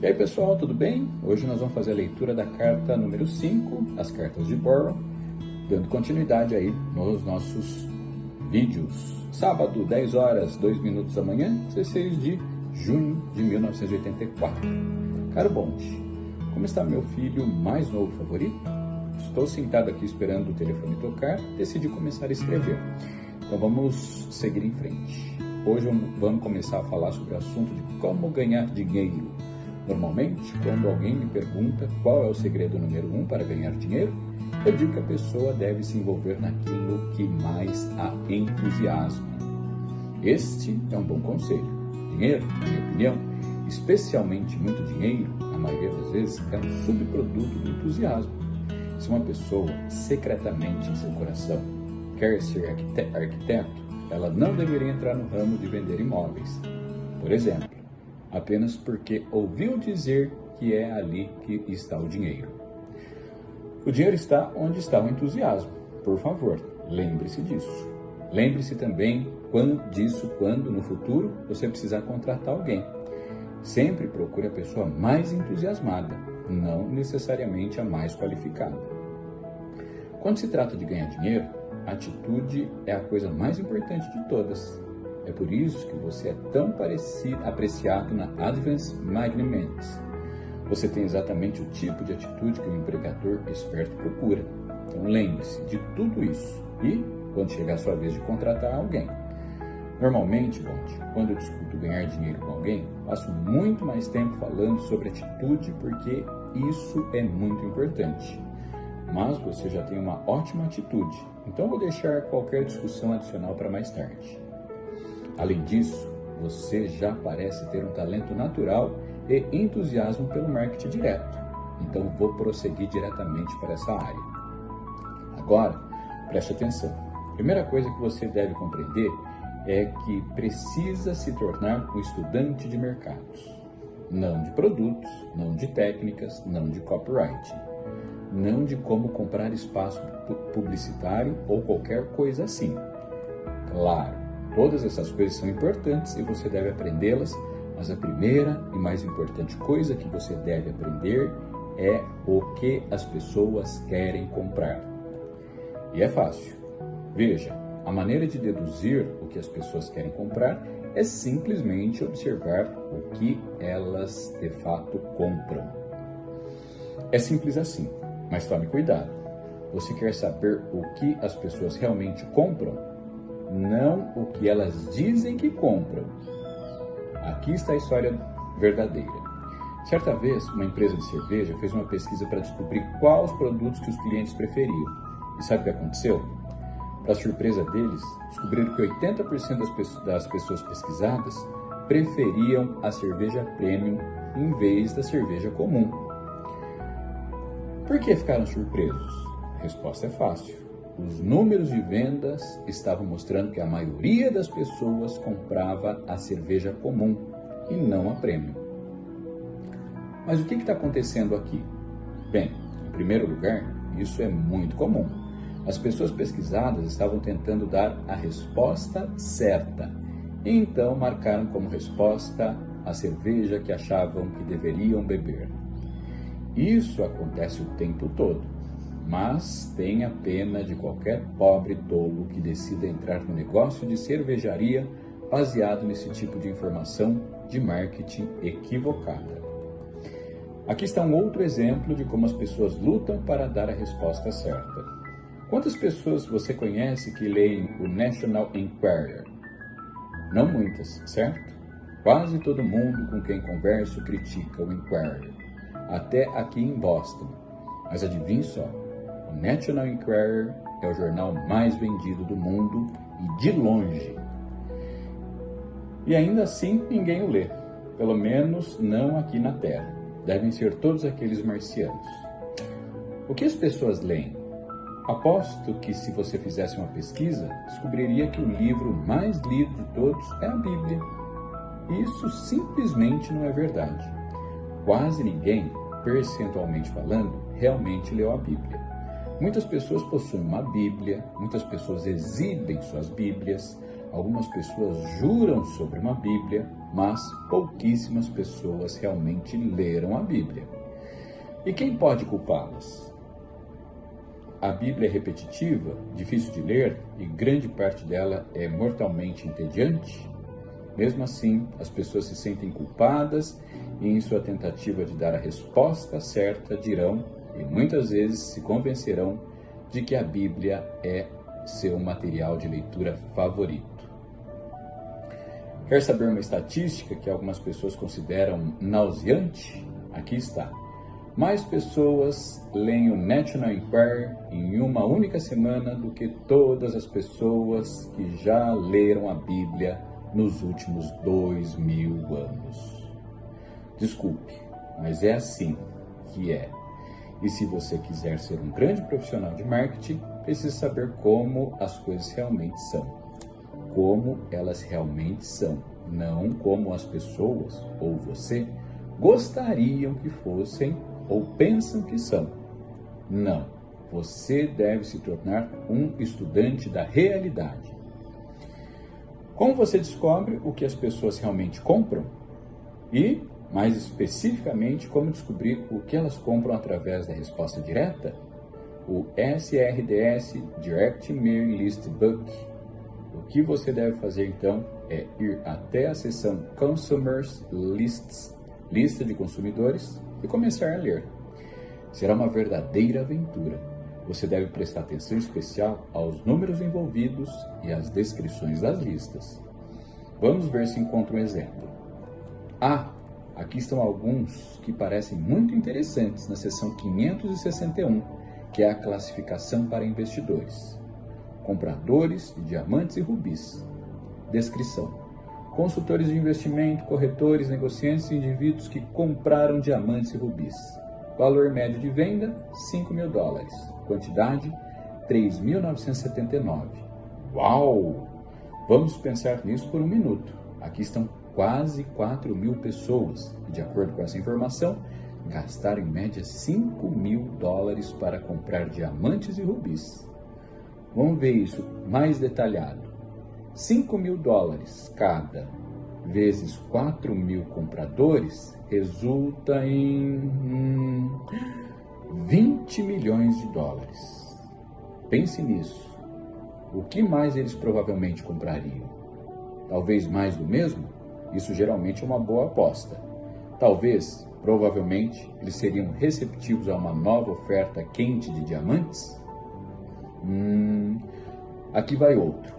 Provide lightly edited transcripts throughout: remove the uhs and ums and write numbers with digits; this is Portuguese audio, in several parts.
E aí pessoal, tudo bem? Hoje nós vamos fazer a leitura da carta número 5, as cartas de Boron, dando continuidade aí nos nossos vídeos. Sábado, 10 horas, 2 minutos da manhã, 16 de junho de 1984. Caro Bonte, como está meu filho mais novo favorito? Estou sentado aqui esperando o telefone tocar, decidi começar a escrever. Então vamos seguir em frente. Hoje vamos começar a falar sobre o assunto de como ganhar dinheiro. Normalmente, quando alguém me pergunta qual é o segredo número 1 para ganhar dinheiro, eu digo que a pessoa deve se envolver naquilo que mais a entusiasma. Este é um bom conselho. Dinheiro, na minha opinião, especialmente muito dinheiro, na maioria das vezes, é um subproduto do entusiasmo. Se uma pessoa, secretamente em seu coração, quer ser arquiteto, ela não deveria entrar no ramo de vender imóveis. Por exemplo, apenas porque ouviu dizer que é ali que está o dinheiro. O dinheiro está onde está o entusiasmo. Por favor, lembre-se disso. Lembre-se também quando no futuro você precisar contratar alguém. Sempre procure a pessoa mais entusiasmada, não necessariamente a mais qualificada. Quando se trata de ganhar dinheiro, a atitude é a coisa mais importante de todas. É por isso que você é tão apreciado na Advance Management. Você tem exatamente o tipo de atitude que o empregador esperto procura. Então lembre-se de tudo isso e, quando chegar a sua vez de contratar alguém. Normalmente, quando eu discuto ganhar dinheiro com alguém, passo muito mais tempo falando sobre atitude porque isso é muito importante. Mas você já tem uma ótima atitude, então vou deixar qualquer discussão adicional para mais tarde. Além disso, você já parece ter um talento natural e entusiasmo pelo marketing direto. Então vou prosseguir diretamente para essa área. Agora, preste atenção. A primeira coisa que você deve compreender é que precisa se tornar um estudante de mercados. Não de produtos, não de técnicas, não de copyright. Não de como comprar espaço publicitário ou qualquer coisa assim. Claro, todas essas coisas são importantes e você deve aprendê-las, mas a primeira e mais importante coisa que você deve aprender é o que as pessoas querem comprar. E é fácil. Veja, a maneira de deduzir o que as pessoas querem comprar é simplesmente observar o que elas de fato compram. É simples assim, mas tome cuidado. Você quer saber o que as pessoas realmente compram? Não o que elas dizem que compram. Aqui está a história verdadeira. Certa vez, uma empresa de cerveja fez uma pesquisa para descobrir quais os produtos que os clientes preferiam. E sabe o que aconteceu? Para surpresa deles, descobriram que 80% das pessoas pesquisadas preferiam a cerveja premium em vez da cerveja comum. Por que ficaram surpresos? A resposta é fácil. Os números de vendas estavam mostrando que a maioria das pessoas comprava a cerveja comum e não a premium. Mas o que está acontecendo aqui? Bem, em primeiro lugar, isso é muito comum. As pessoas pesquisadas estavam tentando dar a resposta certa, e então marcaram como resposta a cerveja que achavam que deveriam beber. Isso acontece o tempo todo. Mas tenha pena de qualquer pobre tolo que decida entrar no negócio de cervejaria baseado nesse tipo de informação de marketing equivocada. Aqui está um outro exemplo de como as pessoas lutam para dar a resposta certa. Quantas pessoas você conhece que leem o National Enquirer? Não muitas, certo? Quase todo mundo com quem converso critica o Enquirer, até aqui em Boston. Mas adivinhe só, o National Enquirer é o jornal mais vendido do mundo e de longe. E ainda assim ninguém o lê, pelo menos não aqui na Terra. Devem ser todos aqueles marcianos. O que as pessoas leem? Aposto que se você fizesse uma pesquisa, descobriria que o livro mais lido de todos é a Bíblia. Isso simplesmente não é verdade. Quase ninguém, percentualmente falando, realmente leu a Bíblia. Muitas pessoas possuem uma Bíblia, muitas pessoas exibem suas Bíblias, Algumas pessoas juram sobre uma Bíblia, mas pouquíssimas pessoas realmente leram a Bíblia. E quem pode culpá-las? A Bíblia é repetitiva, difícil de ler e grande parte dela é mortalmente entediante? Mesmo assim, as pessoas se sentem culpadas e, em sua tentativa de dar a resposta certa, dirão e muitas vezes se convencerão de que a Bíblia é seu material de leitura favorito. Quer saber uma estatística que algumas pessoas consideram nauseante? Aqui está. Mais pessoas leem o National Enquirer em uma única semana do que todas as pessoas que já leram a Bíblia nos últimos 2000 anos. Desculpe, mas é assim que é. E se você quiser ser um grande profissional de marketing, precisa saber como as coisas realmente são. Como elas realmente são, não como as pessoas ou você gostariam que fossem ou pensam que são. Não, você deve se tornar um estudante da realidade. Como você descobre o que as pessoas realmente compram? E, mais especificamente, como descobrir o que elas compram através da resposta direta? O SRDS Direct Mailing List Book. O que você deve fazer então é ir até a seção Consumers Lists, lista de consumidores, e começar a ler. Será uma verdadeira aventura. Você deve prestar atenção especial aos números envolvidos e às descrições das listas. Vamos ver se encontra um exemplo. Aqui estão alguns que parecem muito interessantes na seção 561, que é a classificação para investidores. Compradores de diamantes e rubis. Descrição: consultores de investimento, corretores, negociantes e indivíduos que compraram diamantes e rubis. Valor médio de venda, $5.000. Quantidade, 3.979. Uau! Vamos pensar nisso por um minuto. Aqui estão quase 4.000 pessoas que, de acordo com essa informação, gastaram em média $5.000 para comprar diamantes e rubis. Vamos ver isso mais detalhado. $5.000 cada vezes 4.000 compradores resulta em $20 milhões. Pense nisso. O que mais eles provavelmente comprariam? Talvez mais do mesmo? Isso geralmente é uma boa aposta. Talvez, provavelmente, eles seriam receptivos a uma nova oferta quente de diamantes? Aqui vai outro.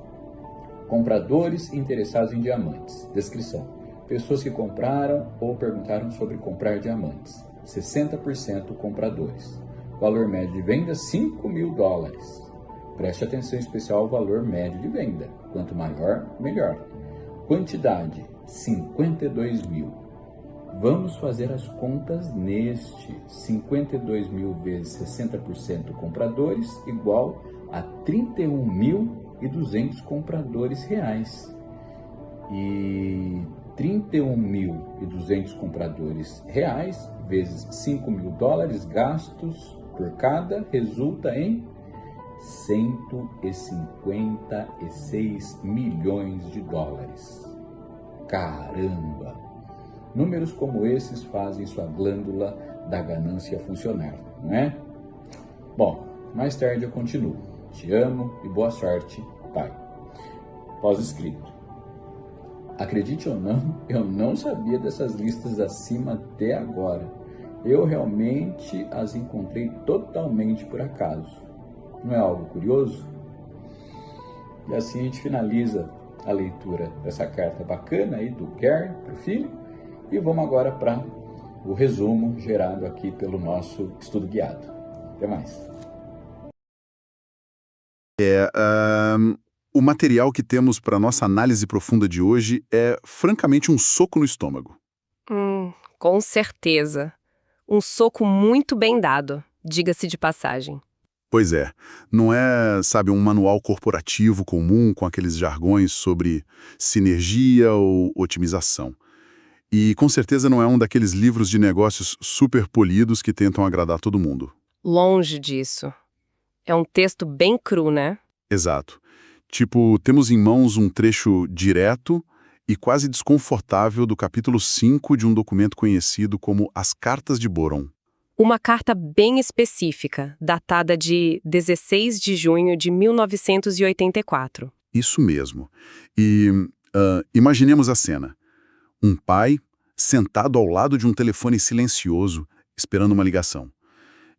Compradores interessados em diamantes. Descrição: pessoas que compraram ou perguntaram sobre comprar diamantes. 60% compradores. Valor médio de venda, $5.000. Preste atenção especial ao valor médio de venda. Quanto maior, melhor. Quantidade, 52.000. Vamos fazer as contas neste. 52.000 vezes 60% compradores igual a 31.200 compradores reais. E 31.200 compradores reais vezes $5.000 gastos por cada resulta em $156 milhões. Caramba! Números como esses fazem sua glândula da ganância funcionar, não é? Bom, mais tarde eu continuo. Te amo e boa sorte, pai. Pós-escrito. Acredite ou não, eu não sabia dessas listas acima até agora. Eu realmente as encontrei totalmente por acaso. Não é algo curioso? E assim a gente finaliza a leitura dessa carta bacana aí do Gary para o filho. E vamos agora para o resumo gerado aqui pelo nosso estudo guiado. Até mais. O material que temos para nossa análise profunda de hoje é francamente um soco no estômago. Com certeza. Um soco muito bem dado, diga-se de passagem. Pois é, não é, sabe, um manual corporativo comum com aqueles jargões sobre sinergia ou otimização. E com certeza não é um daqueles livros de negócios super polidos que tentam agradar todo mundo. Longe disso. É um texto bem cru, né? Exato. Tipo, temos em mãos um trecho direto e quase desconfortável do capítulo 5 de um documento conhecido como As Cartas de Boron. Uma carta bem específica, datada de 16 de junho de 1984. Isso mesmo. E imaginemos a cena. Um pai sentado ao lado de um telefone silencioso, esperando uma ligação.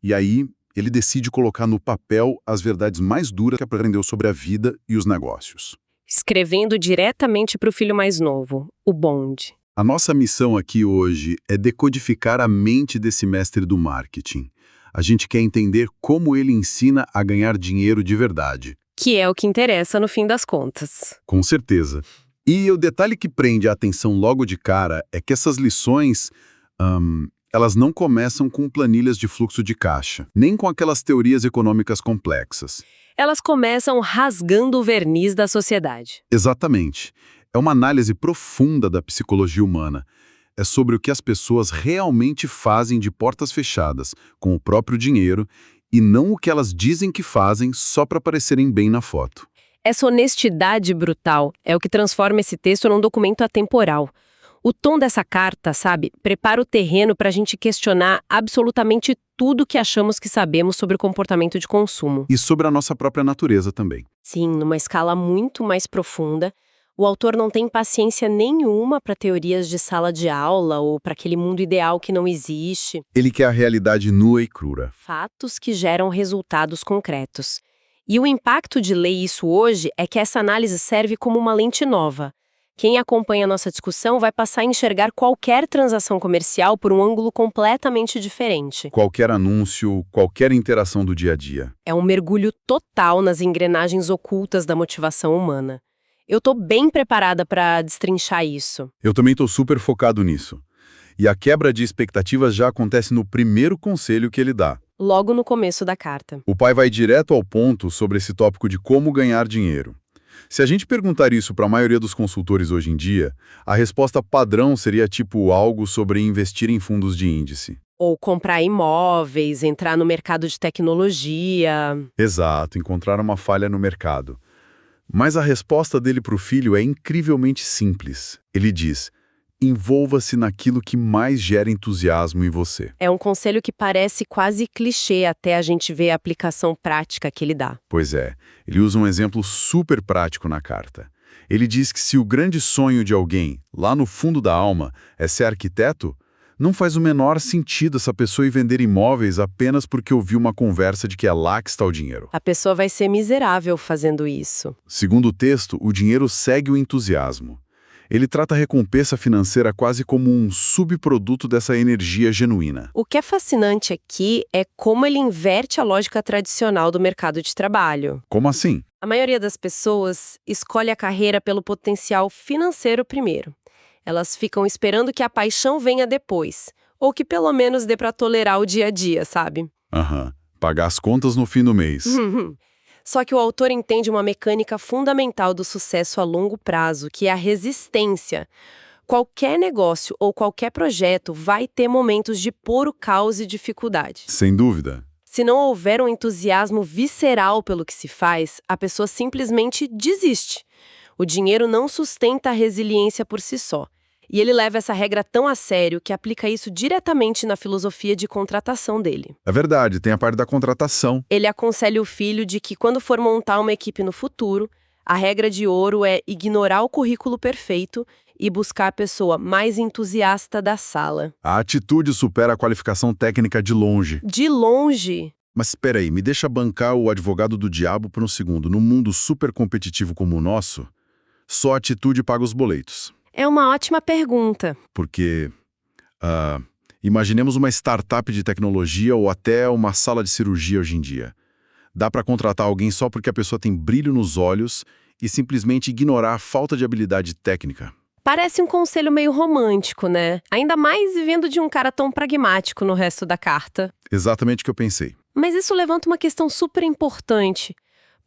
E aí, ele decide colocar no papel as verdades mais duras que aprendeu sobre a vida e os negócios. Escrevendo diretamente para o filho mais novo, o Bond. A nossa missão aqui hoje é decodificar a mente desse mestre do marketing. A gente quer entender como ele ensina a ganhar dinheiro de verdade. Que é o que interessa no fim das contas. Com certeza. E o detalhe que prende a atenção logo de cara é que essas lições, elas não começam com planilhas de fluxo de caixa, nem com aquelas teorias econômicas complexas. Elas começam rasgando o verniz da sociedade. Exatamente. É uma análise profunda da psicologia humana. É sobre o que as pessoas realmente fazem de portas fechadas, com o próprio dinheiro, e não o que elas dizem que fazem só para parecerem bem na foto. Essa honestidade brutal é o que transforma esse texto num documento atemporal. O tom dessa carta, sabe, prepara o terreno para a gente questionar absolutamente tudo que achamos que sabemos sobre o comportamento de consumo. E sobre a nossa própria natureza também. Sim, numa escala muito mais profunda, o autor não tem paciência nenhuma para teorias de sala de aula ou para aquele mundo ideal que não existe. Ele quer a realidade nua e crua. Fatos que geram resultados concretos. E o impacto de ler isso hoje é que essa análise serve como uma lente nova. Quem acompanha a nossa discussão vai passar a enxergar qualquer transação comercial por um ângulo completamente diferente. Qualquer anúncio, qualquer interação do dia a dia. É um mergulho total nas engrenagens ocultas da motivação humana. Eu tô bem preparada para destrinchar isso. Eu também estou super focado nisso. E a quebra de expectativas já acontece no primeiro conselho que ele dá. Logo no começo da carta. O pai vai direto ao ponto sobre esse tópico de como ganhar dinheiro. Se a gente perguntar isso para a maioria dos consultores hoje em dia, a resposta padrão seria tipo algo sobre investir em fundos de índice. Ou comprar imóveis, entrar no mercado de tecnologia. Exato, encontrar uma falha no mercado. Mas a resposta dele para o filho é incrivelmente simples. Ele diz: envolva-se naquilo que mais gera entusiasmo em você. É um conselho que parece quase clichê até a gente ver a aplicação prática que ele dá. Pois é, ele usa um exemplo super prático na carta. Ele diz que se o grande sonho de alguém, lá no fundo da alma, é ser arquiteto, não faz o menor sentido essa pessoa ir vender imóveis apenas porque ouviu uma conversa de que é lá que está o dinheiro. A pessoa vai ser miserável fazendo isso. Segundo o texto, o dinheiro segue o entusiasmo. Ele trata a recompensa financeira quase como um subproduto dessa energia genuína. O que é fascinante aqui é como ele inverte a lógica tradicional do mercado de trabalho. Como assim? A maioria das pessoas escolhe a carreira pelo potencial financeiro primeiro. Elas ficam esperando que a paixão venha depois, ou que pelo menos dê para tolerar o dia a dia, sabe? Pagar as contas no fim do mês. Só que o autor entende uma mecânica fundamental do sucesso a longo prazo, que é a resistência. Qualquer negócio ou qualquer projeto vai ter momentos de puro caos e dificuldade. Sem dúvida. Se não houver um entusiasmo visceral pelo que se faz, a pessoa simplesmente desiste. O dinheiro não sustenta a resiliência por si só. E ele leva essa regra tão a sério que aplica isso diretamente na filosofia de contratação dele. É verdade, tem a parte da contratação. Ele aconselha o filho de que quando for montar uma equipe no futuro, a regra de ouro é ignorar o currículo perfeito e buscar a pessoa mais entusiasta da sala. A atitude supera a qualificação técnica de longe. De longe! Mas espera aí, me deixa bancar o advogado do diabo por um segundo. Num mundo super competitivo como o nosso, só a atitude paga os boletos. É uma ótima pergunta. Porque, imaginemos uma startup de tecnologia ou até uma sala de cirurgia hoje em dia. Dá para contratar alguém só porque a pessoa tem brilho nos olhos e simplesmente ignorar a falta de habilidade técnica. Parece um conselho meio romântico, né? Ainda mais vindo de um cara tão pragmático no resto da carta. Exatamente o que eu pensei. Mas isso levanta uma questão super importante.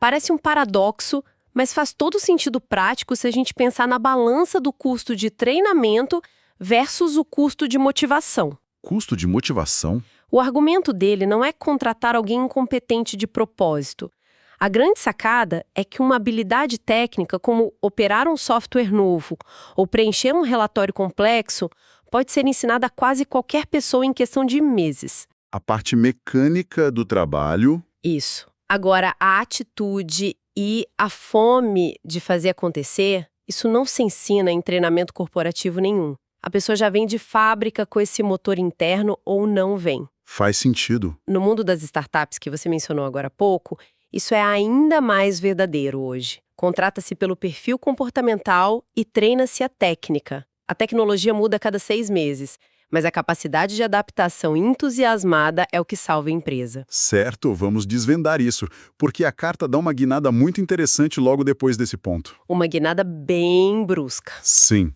Parece um paradoxo, mas faz todo sentido prático se a gente pensar na balança do custo de treinamento versus o custo de motivação. Custo de motivação? O argumento dele não é contratar alguém incompetente de propósito. A grande sacada é que uma habilidade técnica como operar um software novo ou preencher um relatório complexo pode ser ensinada a quase qualquer pessoa em questão de meses. A parte mecânica do trabalho. Isso. Agora, a atitude e a fome de fazer acontecer, isso não se ensina em treinamento corporativo nenhum. A pessoa já vem de fábrica com esse motor interno ou não vem. Faz sentido. No mundo das startups que você mencionou agora há pouco, isso é ainda mais verdadeiro hoje. Contrata-se pelo perfil comportamental e treina-se a técnica. A tecnologia muda a cada 6 meses, mas a capacidade de adaptação entusiasmada é o que salva a empresa. Certo, vamos desvendar isso, porque a carta dá uma guinada muito interessante logo depois desse ponto. Uma guinada bem brusca. Sim.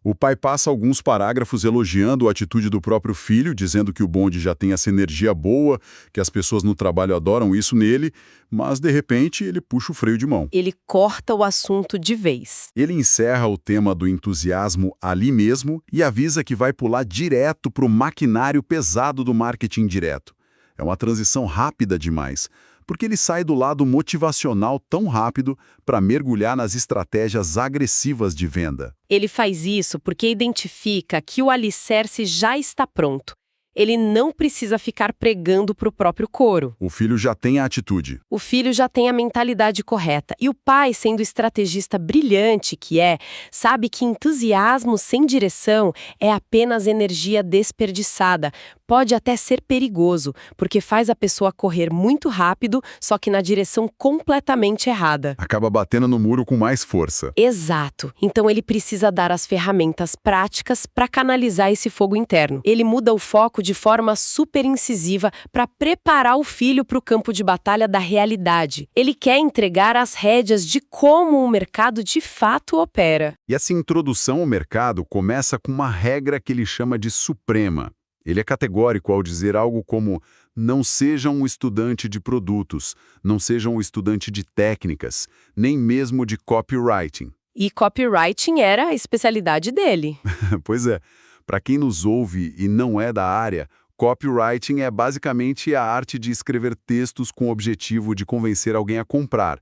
O pai passa alguns parágrafos elogiando a atitude do próprio filho, dizendo que o bonde já tem essa energia boa, que as pessoas no trabalho adoram isso nele, mas de repente ele puxa o freio de mão. Ele corta o assunto de vez. Ele encerra o tema do entusiasmo ali mesmo e avisa que vai pular direto para o maquinário pesado do marketing direto. É uma transição rápida demais, porque ele sai do lado motivacional tão rápido para mergulhar nas estratégias agressivas de venda. Ele faz isso porque identifica que o alicerce já está pronto. Ele não precisa ficar pregando para o próprio coro. O filho já tem a atitude. O filho já tem a mentalidade correta. E o pai, sendo o estrategista brilhante que é, sabe que entusiasmo sem direção é apenas energia desperdiçada. Pode até ser perigoso, porque faz a pessoa correr muito rápido, só que na direção completamente errada. Acaba batendo no muro com mais força. Exato. Então ele precisa dar as ferramentas práticas para canalizar esse fogo interno. Ele muda o foco de forma super incisiva para preparar o filho para o campo de batalha da realidade. Ele quer entregar as rédeas de como o mercado de fato opera. E essa introdução ao mercado começa com uma regra que ele chama de suprema. Ele é categórico ao dizer algo como: não seja um estudante de produtos, não seja um estudante de técnicas, nem mesmo de copywriting. E copywriting era a especialidade dele. Pois é, para quem nos ouve e não é da área, copywriting é basicamente a arte de escrever textos com o objetivo de convencer alguém a comprar.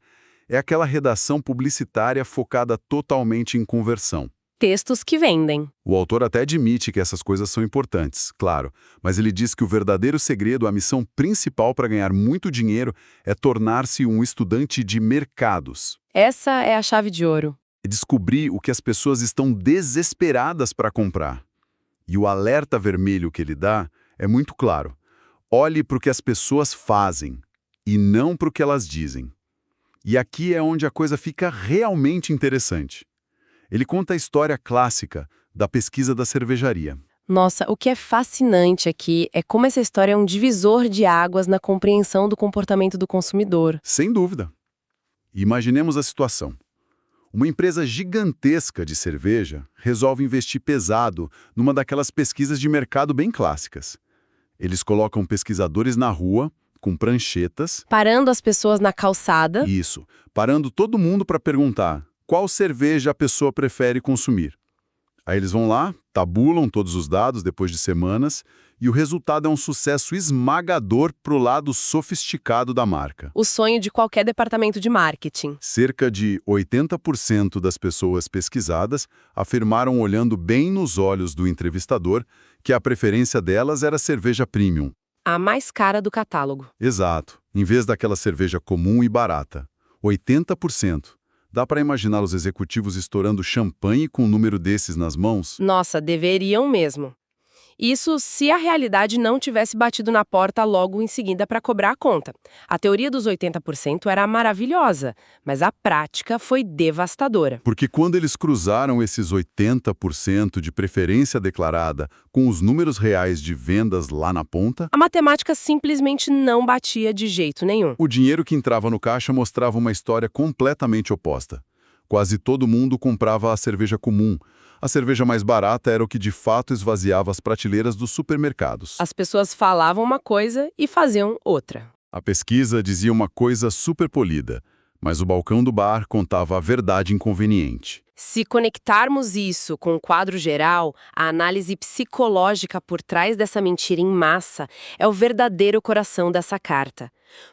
É aquela redação publicitária focada totalmente em conversão. Textos que vendem. O autor até admite que essas coisas são importantes, claro, mas ele diz que o verdadeiro segredo, a missão principal para ganhar muito dinheiro é tornar-se um estudante de mercados. Essa é a chave de ouro. É descobrir o que as pessoas estão desesperadas para comprar. E o alerta vermelho que ele dá é muito claro. Olhe para o que as pessoas fazem e não para o que elas dizem. E aqui é onde a coisa fica realmente interessante. Ele conta a história clássica da pesquisa da cervejaria. Nossa, o que é fascinante aqui é como essa história é um divisor de águas na compreensão do comportamento do consumidor. Sem dúvida. Imaginemos a situação. Uma empresa gigantesca de cerveja resolve investir pesado numa daquelas pesquisas de mercado bem clássicas. Eles colocam pesquisadores na rua, com pranchetas. Parando as pessoas na calçada. Isso, parando todo mundo para perguntar qual cerveja a pessoa prefere consumir. Aí eles vão lá, tabulam todos os dados depois de semanas, e o resultado é um sucesso esmagador para o lado sofisticado da marca. O sonho de qualquer departamento de marketing. Cerca de 80% das pessoas pesquisadas afirmaram, olhando bem nos olhos do entrevistador, que a preferência delas era cerveja premium. A mais cara do catálogo. Exato, em vez daquela cerveja comum e barata. 80%. Dá para imaginar os executivos estourando champanhe com um número desses nas mãos? Nossa, deveriam mesmo. Isso se a realidade não tivesse batido na porta logo em seguida para cobrar a conta. A teoria dos 80% era maravilhosa, mas a prática foi devastadora. Porque quando eles cruzaram esses 80% de preferência declarada com os números reais de vendas lá na ponta, A matemática simplesmente não batia de jeito nenhum. o dinheiro que entrava no caixa mostrava uma história completamente oposta. Quase todo mundo comprava a cerveja comum. A cerveja mais barata era o que de fato esvaziava as prateleiras dos supermercados. As pessoas falavam uma coisa e faziam outra. A pesquisa dizia uma coisa super polida, mas o balcão do bar contava a verdade inconveniente. Se conectarmos isso com o quadro geral, a análise psicológica por trás dessa mentira em massa é o verdadeiro coração dessa carta.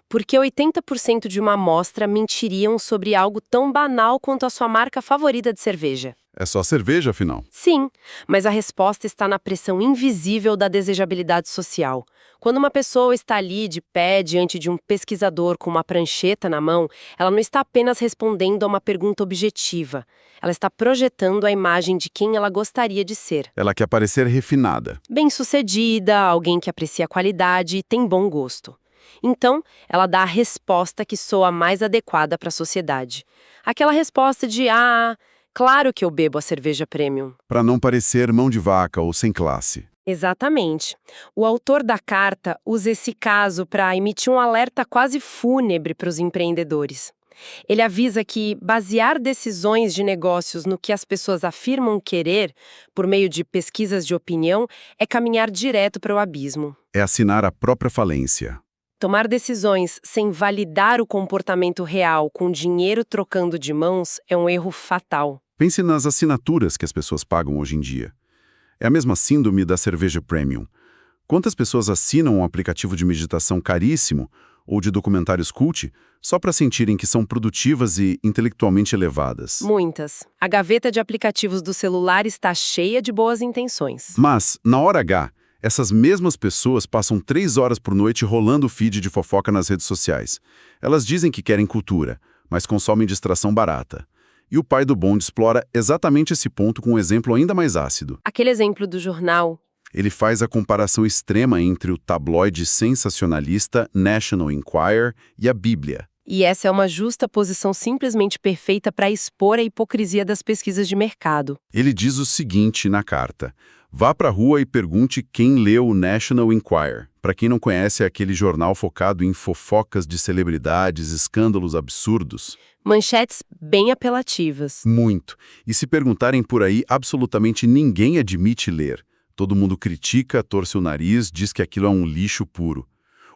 Porque 80% de uma amostra mentiriam sobre algo tão banal quanto a sua marca favorita de cerveja. É só cerveja, afinal. Sim, mas a resposta está na pressão invisível da desejabilidade social. Quando uma pessoa está ali de pé diante de um pesquisador com uma prancheta na mão, ela não está apenas respondendo a uma pergunta objetiva. Ela está projetando a imagem de quem ela gostaria de ser. Ela quer parecer refinada. Bem-sucedida, alguém que aprecia a qualidade e tem bom gosto. Então, ela dá a resposta que soa mais adequada para a sociedade. Aquela resposta de, claro que eu bebo a cerveja premium. Para não parecer mão de vaca ou sem classe. Exatamente. O autor da carta usa esse caso para emitir um alerta quase fúnebre para os empreendedores. Ele avisa que basear decisões de negócios no que as pessoas afirmam querer, por meio de pesquisas de opinião, é caminhar direto para o abismo. É assinar a própria falência. Tomar decisões sem validar o comportamento real com dinheiro trocando de mãos é um erro fatal. Pense nas assinaturas que as pessoas pagam hoje em dia. É a mesma síndrome da cerveja premium. Quantas pessoas assinam um aplicativo de meditação caríssimo ou de documentários cult só para sentirem que são produtivas e intelectualmente elevadas? Muitas. A gaveta de aplicativos do celular está cheia de boas intenções. Mas, na hora H, essas mesmas pessoas passam 3 horas por noite rolando o feed de fofoca nas redes sociais. Elas dizem que querem cultura, mas consomem distração barata. E o pai do bonde explora exatamente esse ponto com um exemplo ainda mais ácido. Aquele exemplo do jornal. Ele faz a comparação extrema entre o tabloide sensacionalista National Enquirer e a Bíblia. E essa é uma justa posição simplesmente perfeita para expor a hipocrisia das pesquisas de mercado. Ele diz o seguinte na carta: vá para a rua e pergunte quem leu o National Enquirer. Para quem não conhece, é aquele jornal focado em fofocas de celebridades, escândalos absurdos. Manchetes bem apelativas. Muito. E se perguntarem por aí, absolutamente ninguém admite ler. Todo mundo critica, torce o nariz, diz que aquilo é um lixo puro.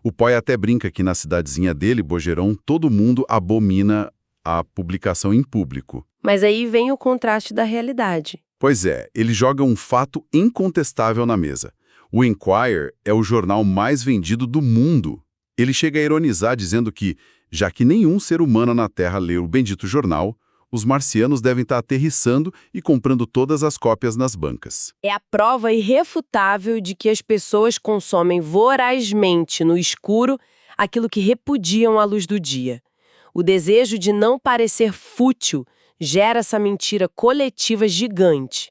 O Poi até brinca que na cidadezinha dele, Bogerão, todo mundo abomina a publicação em público. Mas aí vem o contraste da realidade. Pois é, ele joga um fato incontestável na mesa. O Enquirer é o jornal mais vendido do mundo. Ele chega a ironizar dizendo que, já que nenhum ser humano na Terra lê o bendito jornal, os marcianos devem estar aterrissando e comprando todas as cópias nas bancas. É a prova irrefutável de que as pessoas consomem vorazmente no escuro aquilo que repudiam à luz do dia. O desejo de não parecer fútil gera essa mentira coletiva gigante.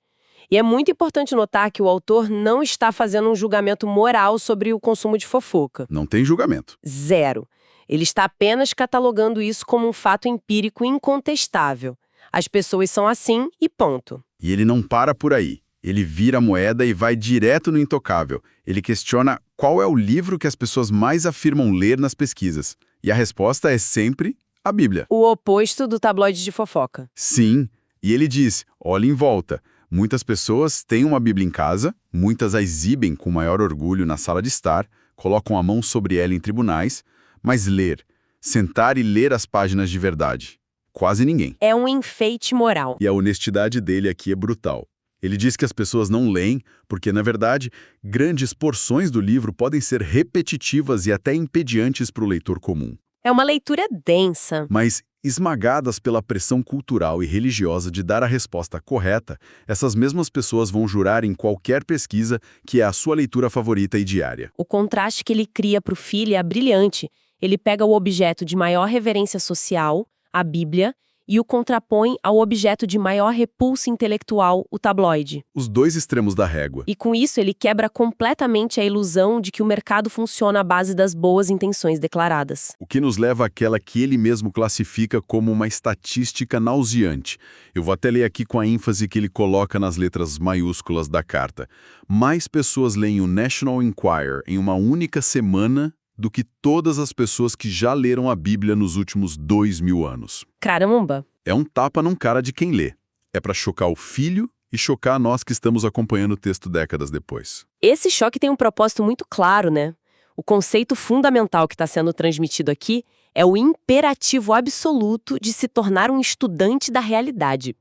E é muito importante notar que o autor não está fazendo um julgamento moral sobre o consumo de fofoca. Não tem julgamento. Zero. Ele está apenas catalogando isso como um fato empírico incontestável. As pessoas são assim e ponto. E ele não para por aí. Ele vira a moeda e vai direto no intocável. Ele questiona qual é o livro que as pessoas mais afirmam ler nas pesquisas. E a resposta é sempre a Bíblia. O oposto do tabloide de fofoca. Sim. E ele diz, olhe em volta. Muitas pessoas têm uma Bíblia em casa, muitas a exibem com maior orgulho na sala de estar, colocam a mão sobre ela em tribunais, mas ler, sentar e ler as páginas de verdade, quase ninguém. É um enfeite moral. E a honestidade dele aqui é brutal. Ele diz que as pessoas não leem porque, na verdade, grandes porções do livro podem ser repetitivas e até impediantes para o leitor comum. É uma leitura densa. Mas, esmagadas pela pressão cultural e religiosa de dar a resposta correta, essas mesmas pessoas vão jurar em qualquer pesquisa que é a sua leitura favorita e diária. O contraste que ele cria para o filho é brilhante. Ele pega o objeto de maior reverência social, a Bíblia, e o contrapõe ao objeto de maior repulsa intelectual, o tabloide. Os dois extremos da régua. E com isso ele quebra completamente a ilusão de que o mercado funciona à base das boas intenções declaradas. O que nos leva àquela que ele mesmo classifica como uma estatística nauseante. Eu vou até ler aqui com a ênfase que ele coloca nas letras maiúsculas da carta. Mais pessoas leem o National Enquirer em uma única semana do que todas as pessoas que já leram a Bíblia nos últimos 2000 anos. Caramba! É um tapa num cara de quem lê. É para chocar o filho e chocar nós que estamos acompanhando o texto décadas depois. Esse choque tem um propósito muito claro, né? O conceito fundamental que está sendo transmitido aqui é o imperativo absoluto de se tornar um estudante da realidade.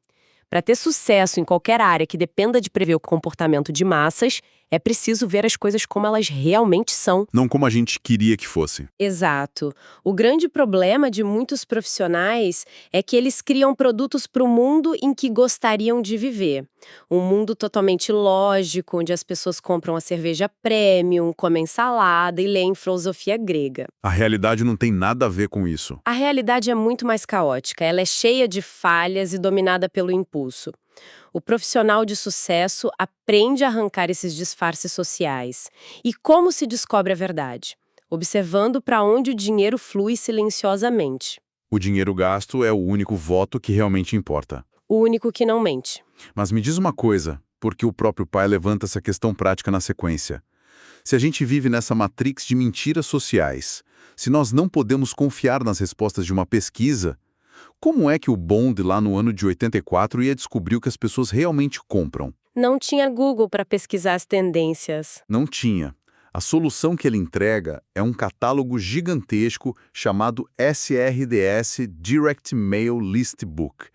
Para ter sucesso em qualquer área que dependa de prever o comportamento de massas, é preciso ver as coisas como elas realmente são. Não como a gente queria que fosse. Exato. O grande problema de muitos profissionais é que eles criam produtos para o mundo em que gostariam de viver. Um mundo totalmente lógico, onde as pessoas compram a cerveja premium, comem salada e leem filosofia grega. A realidade não tem nada a ver com isso. A realidade é muito mais caótica, ela é cheia de falhas e dominada pelo impulso. O profissional de sucesso aprende a arrancar esses disfarces sociais. E como se descobre a verdade? Observando para onde o dinheiro flui silenciosamente. O dinheiro gasto é o único voto que realmente importa. O único que não mente. Mas me diz uma coisa, porque o próprio pai levanta essa questão prática na sequência. Se a gente vive nessa matrix de mentiras sociais, se nós não podemos confiar nas respostas de uma pesquisa, como é que o Bond, lá no ano de 84, ia descobrir o que as pessoas realmente compram? Não tinha Google para pesquisar as tendências. Não tinha. A solução que ele entrega é um catálogo gigantesco chamado SRDS Direct Mail List Book.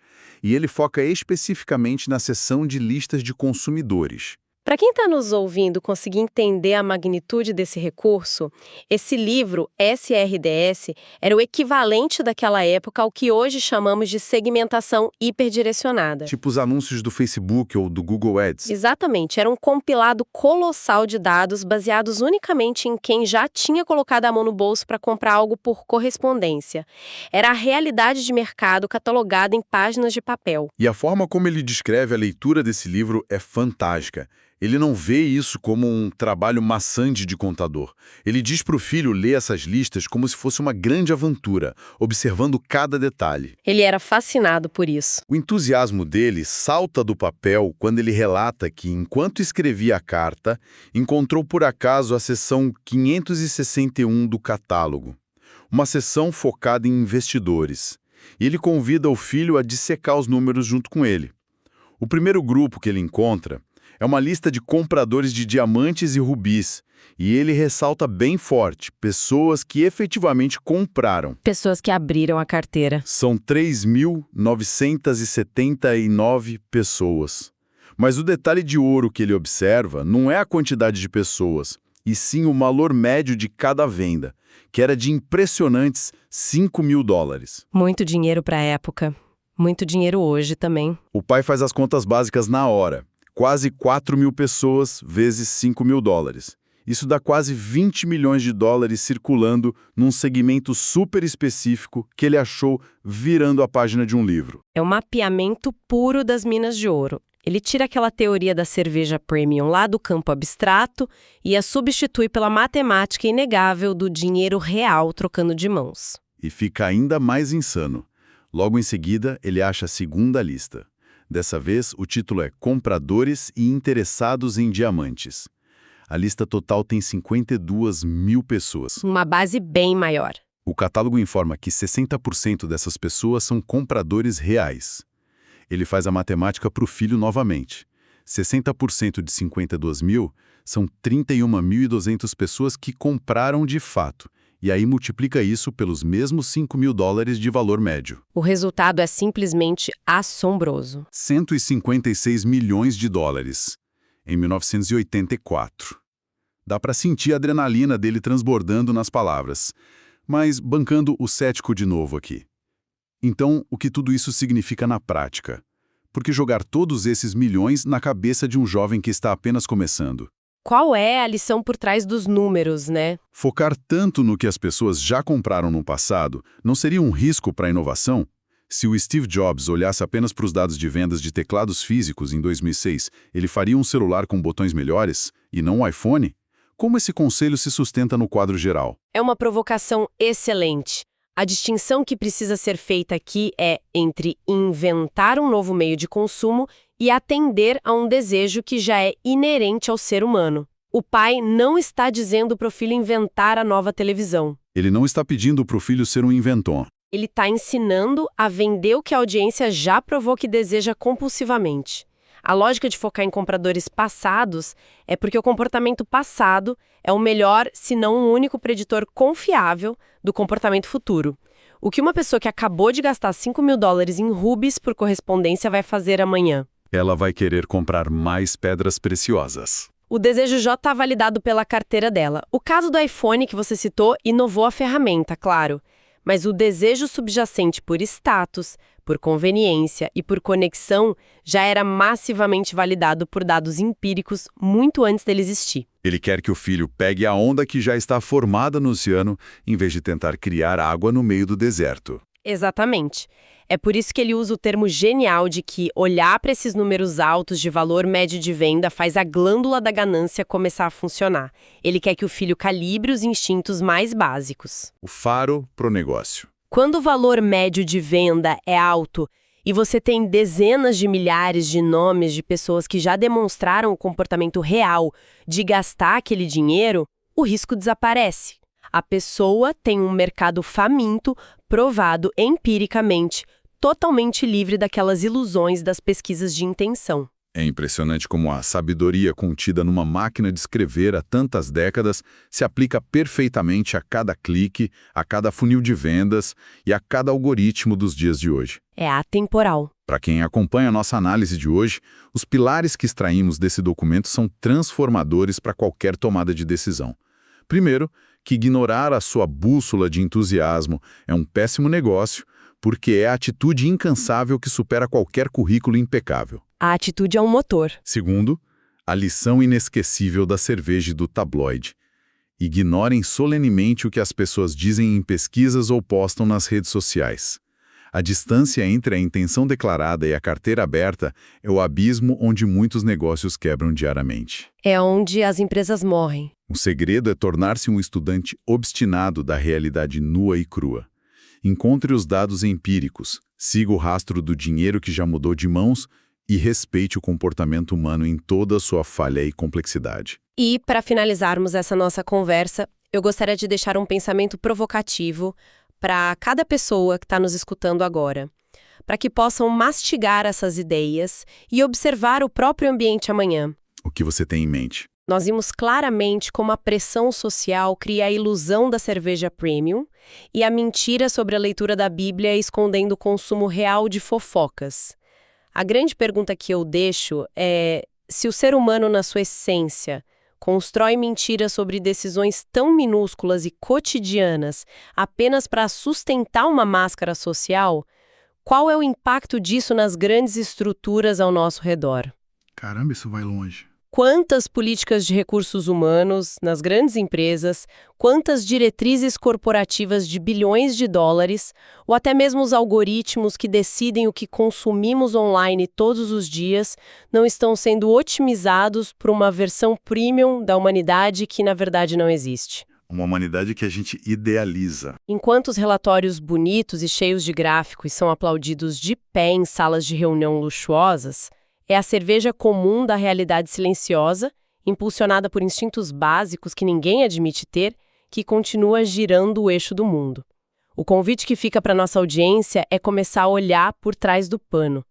E ele foca especificamente na seção de listas de consumidores. Para quem está nos ouvindo conseguir entender a magnitude desse recurso, esse livro, SRDS, era o equivalente daquela época ao que hoje chamamos de segmentação hiperdirecionada. Tipo os anúncios do Facebook ou do Google Ads. Exatamente, era um compilado colossal de dados baseados unicamente em quem já tinha colocado a mão no bolso para comprar algo por correspondência. Era a realidade de mercado catalogada em páginas de papel. E a forma como ele descreve a leitura desse livro é fantástica. Ele não vê isso como um trabalho maçante de contador. Ele diz para o filho ler essas listas como se fosse uma grande aventura, observando cada detalhe. Ele era fascinado por isso. O entusiasmo dele salta do papel quando ele relata que, enquanto escrevia a carta, encontrou por acaso a seção 561 do catálogo. Uma seção focada em investidores. E ele convida o filho a dissecar os números junto com ele. O primeiro grupo que ele encontra é uma lista de compradores de diamantes e rubis, e ele ressalta bem forte, pessoas que efetivamente compraram. Pessoas que abriram a carteira. São 3.979 pessoas. Mas o detalhe de ouro que ele observa não é a quantidade de pessoas, e sim o valor médio de cada venda, que era de impressionantes $5.000. Muito dinheiro para a época. Muito dinheiro hoje também. O pai faz as contas básicas na hora. Quase 4.000 pessoas vezes $5.000. Isso dá quase $20 milhões circulando num segmento super específico que ele achou virando a página de um livro. É um mapeamento puro das minas de ouro. Ele tira aquela teoria da cerveja premium lá do campo abstrato e a substitui pela matemática inegável do dinheiro real trocando de mãos. E fica ainda mais insano. Logo em seguida, ele acha a segunda lista. Dessa vez, o título é Compradores e Interessados em Diamantes. A lista total tem 52.000 pessoas. Uma base bem maior. O catálogo informa que 60% dessas pessoas são compradores reais. Ele faz a matemática para o filho novamente. 60% de 52.000 são 31.200 pessoas que compraram de fato. E aí multiplica isso pelos mesmos $5.000 de valor médio. O resultado é simplesmente assombroso. 156 milhões de dólares, em 1984. Dá para sentir a adrenalina dele transbordando nas palavras, mas bancando o cético de novo aqui. Então, o que tudo isso significa na prática? Por que jogar todos esses milhões na cabeça de um jovem que está apenas começando? Qual é a lição por trás dos números, né? Focar tanto no que as pessoas já compraram no passado não seria um risco para a inovação? Se o Steve Jobs olhasse apenas para os dados de vendas de teclados físicos em 2006, ele faria um celular com botões melhores e não um iPhone? Como esse conselho se sustenta no quadro geral? É uma provocação excelente. A distinção que precisa ser feita aqui é entre inventar um novo meio de consumo e atender a um desejo que já é inerente ao ser humano. O pai não está dizendo para o filho inventar a nova televisão. Ele não está pedindo para o filho ser um inventor. Ele está ensinando a vender o que a audiência já provou que deseja compulsivamente. A lógica de focar em compradores passados é porque o comportamento passado é o melhor, se não o único preditor confiável do comportamento futuro. O que uma pessoa que acabou de gastar $5.000 em rubis por correspondência vai fazer amanhã? Ela vai querer comprar mais pedras preciosas. O desejo J está validado pela carteira dela. O caso do iPhone que você citou inovou a ferramenta, claro. Mas o desejo subjacente por status, por conveniência e por conexão já era massivamente validado por dados empíricos muito antes dele existir. Ele quer que o filho pegue a onda que já está formada no oceano, em vez de tentar criar água no meio do deserto. Exatamente. É por isso que ele usa o termo genial de que olhar para esses números altos de valor médio de venda faz a glândula da ganância começar a funcionar. Ele quer que o filho calibre os instintos mais básicos. O faro pro negócio. Quando o valor médio de venda é alto e você tem dezenas de milhares de nomes de pessoas que já demonstraram o comportamento real de gastar aquele dinheiro, o risco desaparece. A pessoa tem um mercado faminto, provado empiricamente, totalmente livre daquelas ilusões das pesquisas de intenção. É impressionante como a sabedoria contida numa máquina de escrever há tantas décadas se aplica perfeitamente a cada clique, a cada funil de vendas e a cada algoritmo dos dias de hoje. É atemporal. Para quem acompanha a nossa análise de hoje, os pilares que extraímos desse documento são transformadores para qualquer tomada de decisão. Primeiro, que ignorar a sua bússola de entusiasmo é um péssimo negócio, porque é a atitude incansável que supera qualquer currículo impecável. A atitude é um motor. Segundo, a lição inesquecível da cerveja e do tabloide. Ignorem solenemente o que as pessoas dizem em pesquisas ou postam nas redes sociais. A distância entre a intenção declarada e a carteira aberta é o abismo onde muitos negócios quebram diariamente. É onde as empresas morrem. O segredo é tornar-se um estudante obstinado da realidade nua e crua. Encontre os dados empíricos, siga o rastro do dinheiro que já mudou de mãos e respeite o comportamento humano em toda a sua falha e complexidade. E, para finalizarmos essa nossa conversa, eu gostaria de deixar um pensamento provocativo para cada pessoa que está nos escutando agora, para que possam mastigar essas ideias e observar o próprio ambiente amanhã. O que você tem em mente? Nós vimos claramente como a pressão social cria a ilusão da cerveja premium e a mentira sobre a leitura da Bíblia escondendo o consumo real de fofocas. A grande pergunta que eu deixo é se o ser humano, na sua essência, constrói mentiras sobre decisões tão minúsculas e cotidianas apenas para sustentar uma máscara social, qual é o impacto disso nas grandes estruturas ao nosso redor? Caramba, isso vai longe. Quantas políticas de recursos humanos nas grandes empresas, quantas diretrizes corporativas de bilhões de dólares, ou até mesmo os algoritmos que decidem o que consumimos online todos os dias, não estão sendo otimizados por uma versão premium da humanidade que, na verdade, não existe. Uma humanidade que a gente idealiza. Enquanto os relatórios bonitos e cheios de gráficos são aplaudidos de pé em salas de reunião luxuosas, é a cerveja comum da realidade silenciosa, impulsionada por instintos básicos que ninguém admite ter, que continua girando o eixo do mundo. O convite que fica para nossa audiência é começar a olhar por trás do pano.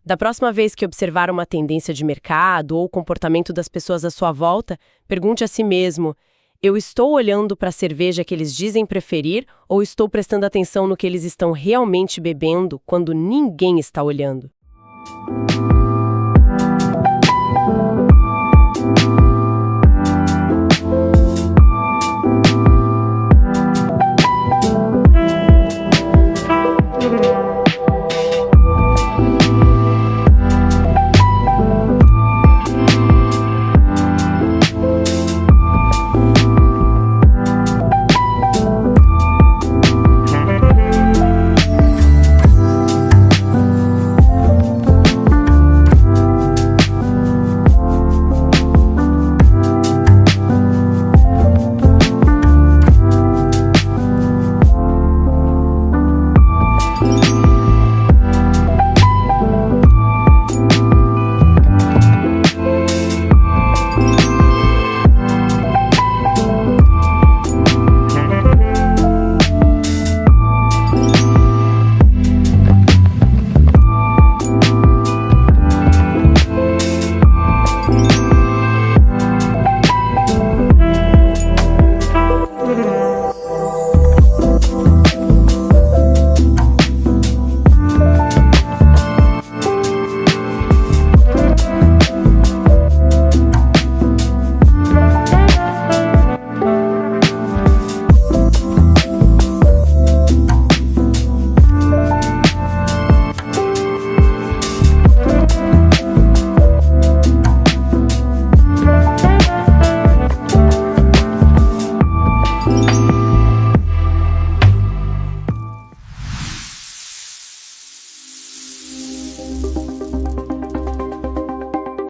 Da próxima vez que observar uma tendência de mercado ou o comportamento das pessoas à sua volta, pergunte a si mesmo: eu estou olhando para a cerveja que eles dizem preferir ou estou prestando atenção no que eles estão realmente bebendo quando ninguém está olhando?